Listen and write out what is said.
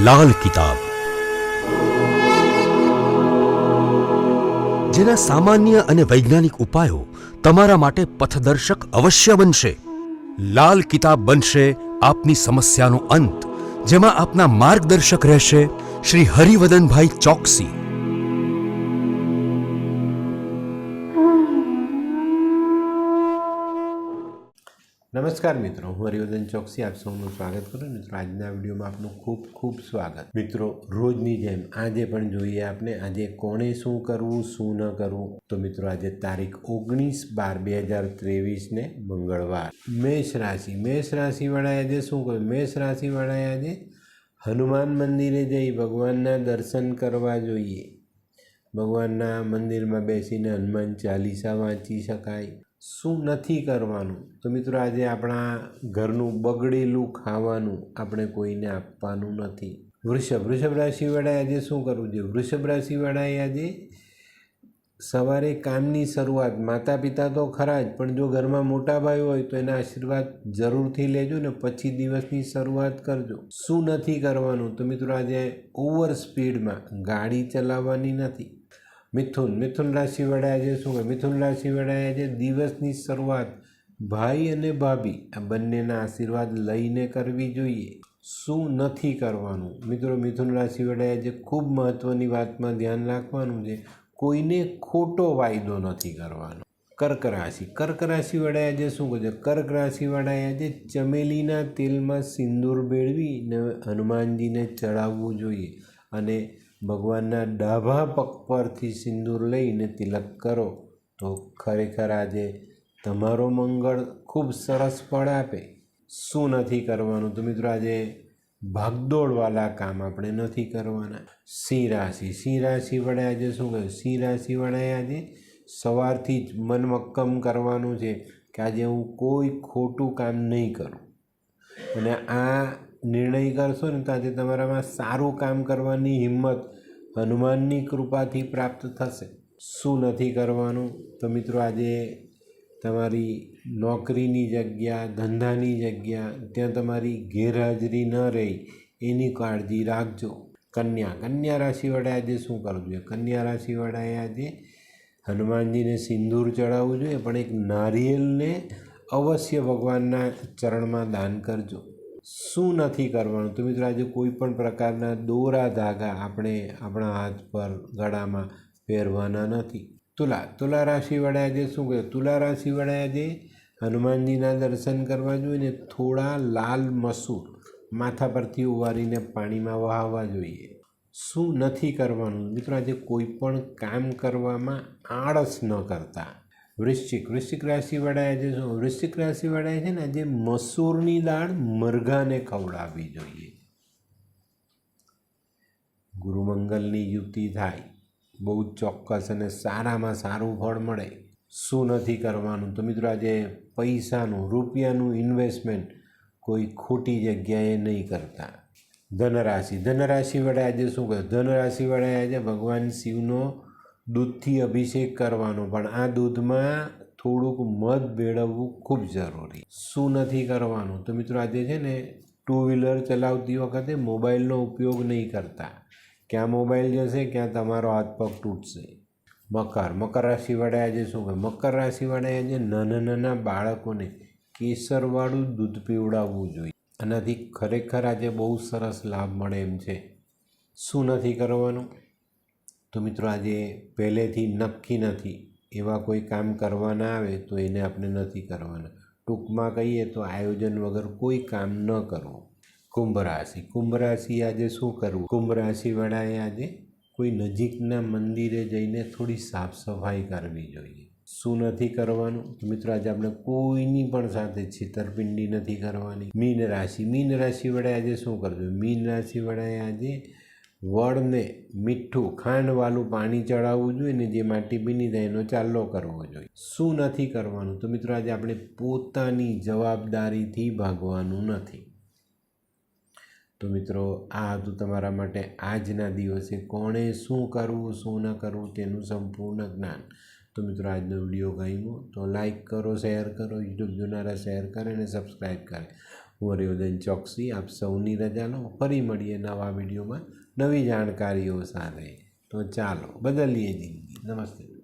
લાલ કિતાબ, જેના સામાન્ય અને વૈજ્ઞાનિક ઉપાયો તમારા માટે પથદર્શક અવશ્ય બનશે. લાલ કિતાબ બનશે આપની સમસ્યાનો અંત, જેમાં આપના માર્ગદર્શક રહેશે શ્રી હરિવદનભાઈ ચોકસી. નમસ્કાર મિત્રો, હું હરિવર્ધન ચોકસી આપ સૌનું સ્વાગત કરું. મિત્રો, આજના વિડીયોમાં આપનું ખૂબ ખૂબ સ્વાગત. મિત્રો, રોજની જેમ આજે પણ જોઈએ આપણે આજે કોણે શું કરવું શું ન કરવું. તો મિત્રો, આજે તારીખ 19/12/2023 ને મંગળવાર. મેષ રાશિવાળાએ આજે શું કર્યું? મેષ રાશિવાળાએ આજે હનુમાન મંદિરે જઈ ભગવાનના દર્શન કરવા જોઈએ. ભગવાનના મંદિરમાં બેસીને હનુમાન ચાલીસા વાંચી શકાય. શું નથી કરવાનું? તો મિત્રો, આજે આપણા ઘરનું બગડેલું ખાવાનું આપણે કોઈને આપવાનું નથી. વૃષભ રાશિવાળાએ આજે શું કરવું જોઈએ? વૃષભ રાશિવાળાએ આજે સવારે કામની શરૂઆત, માતા પિતા તો ખરા જ, પણ જો ઘરમાં મોટા ભાઈ હોય તો એના આશીર્વાદ જરૂરથી લેજો ને પછી દિવસની શરૂઆત કરજો. શું નથી કરવાનું? તો મિત્રો, આજે ઓવર સ્પીડમાં ગાડી ચલાવવાની નથી. મિથુન રાશિવાળાએ આજે શું કરે? મિથુન રાશિવાળાએ આજે દિવસની શરૂઆત ભાઈ અને ભાભી આ બંનેના આશીર્વાદ લઈને કરવી જોઈએ. શું નથી કરવાનું? મિત્રો, મિથુન રાશિવાળાએ આજે ખૂબ મહત્ત્વની વાતમાં ધ્યાન રાખવાનું છે. કોઈને ખોટો વાયદો નથી કરવાનો. કર્ક રાશિવાળાએ આજે શું કરશે? કર્ક રાશિવાળાએ આજે ચમેલીના તેલમાં સિંદૂર ભેળવીને હનુમાનજીને ચડાવવું જોઈએ અને ભગવાનના ડાબા પગ પરથી સિંદૂર લઈને તિલક કરો તો ખરેખર આજે તમારો મંગળ ખૂબ સરસ ફળ આપે. શું નથી કરવાનું? તો મિત્રો, આજે ભાગદોડવાળા કામ આપણે નથી કરવાના. સિંહ રાશિવાળાએ આજે શું કહ્યું? સિંહ રાશિવાળાએ આજે સવારથી જ મન મક્કમ કરવાનું છે કે આજે હું કોઈ ખોટું કામ નહીં કરું. અને આ નિર્ણય કરશો ને તો આજે તમારામાં સારું કામ કરવાની હિંમત હનુમાનની કૃપાથી પ્રાપ્ત થશે. શું નથી કરવાનું? તો મિત્રો, આજે તમારી નોકરીની જગ્યા, ધંધાની જગ્યા, ત્યાં તમારી ગેરહાજરી ન રહે એની કાળજી રાખજો. કન્યા રાશિવાળાએ આજે શું કરવું જોઈએ? કન્યા રાશિવાળાએ આજે હનુમાનજીને સિંદૂર ચડાવવું જોઈએ, પણ એક નારિયેલને અવશ્ય ભગવાનના ચરણમાં દાન કરજો. શું નથી કરવાનું? તો મિત્રો, આજે કોઈ પણ પ્રકારના દોરા ધાગા આપણે આપણા હાથ પર ગળામાં પહેરવાના નથી. તુલા રાશિવાળાએ આજે શું કહે? તુલા રાશિવાળાએ આજે હનુમાનજીના દર્શન કરવા જોઈએ ને થોડા લાલ મસૂર માથા પરથી ઉવારીને પાણીમાં વહાવવા જોઈએ. શું નથી કરવાનું? મિત્રો, આજે કોઈ પણ કામ કરવામાં આળસ ન કરતા. વૃશ્ચિક રાશિવાળાએ આજે શું? વૃશ્ચિક રાશિવાળાએ છે ને આજે મસૂરની દાળ મરઘાને ખવડાવવી જોઈએ. ગુરુમંગલની યુતિ થાય, બહુ ચોક્કસ અને સારામાં સારું ફળ મળે. શું નથી કરવાનું? તો મિત્રો, આજે પૈસાનું, રૂપિયાનું ઇન્વેસ્ટમેન્ટ કોઈ ખોટી જગ્યાએ નહીં કરતા. ધનરાશિવાળાએ આજે શું કહે? ધનરાશિવાળાએ આજે ભગવાન શિવનો દૂધથી અભિષેક કરવાનો, પણ આ દૂધમાં થોડુંક મધ ભેળવવું ખૂબ જરૂરી. શું નથી કરવાનું? તો મિત્રો, આજે છે ને 2 વ્હીલર ચલાવતી વખતે મોબાઈલનો ઉપયોગ નહીં કરતા. ક્યાં મોબાઈલ જશે, ક્યાં તમારો હાથ પગ તૂટશે. મકર રાશિવાળાએ આજે શું કહે? મકર રાશિવાળાએ આજે નાના બાળકોને કેસરવાળું દૂધ પીવડાવવું જોઈએ. આનાથી ખરેખર આજે બહુ સરસ લાભ મળે એમ છે. શું નથી કરવાનું? તો મિત્રો, આજે પહેલેથી નક્કી નથી એવા કોઈ કામ કરવાના આવે તો એને આપણે નથી કરવાના. ટૂંકમાં કહીએ તો આયોજન વગર કોઈ કામ ન કરવું. કુંભ રાશિ આજે શું કરવું? કુંભ રાશિવાળાએ આજે કોઈ નજીકના મંદિરે જઈને થોડી સાફ સફાઈ કરવી જોઈએ. શું નથી કરવાનું? તો મિત્રો, આજે આપણે કોઈની પણ સાથે છેતરપિંડી નથી કરવાની. મીન રાશિવાળાએ આજે શું કરવું? મીન રાશિવાળાએ આજે વડને મીઠું ખાંડવાળું પાણી ચડાવવું જોઈએ ને જે માટી ભીની થાય એનો ચાલ્લો કરવો જોઈએ. શું નથી કરવાનું? તો મિત્રો, આજે આપણે પોતાની જવાબદારીથી ભાગવાનું નથી. તો મિત્રો, આ હતું તમારા માટે આજના દિવસે કોણે શું કરવું શું ન કરવું તેનું સંપૂર્ણ જ્ઞાન. તો મિત્રો, આજનો વિડીયો ગમ્યો તો લાઈક કરો, શેર કરો, યુટ્યુબ જોનારા શેર કરે અને સબસ્ક્રાઈબ કરે. હું હરિવર્ધન ચોકસી આપ સૌની રજા લો. ફરી મળીએ નવા વિડીયોમાં નવી જાણકારીઓ સાથે. તો ચાલો બદલીએ જિંદગી. નમસ્તે.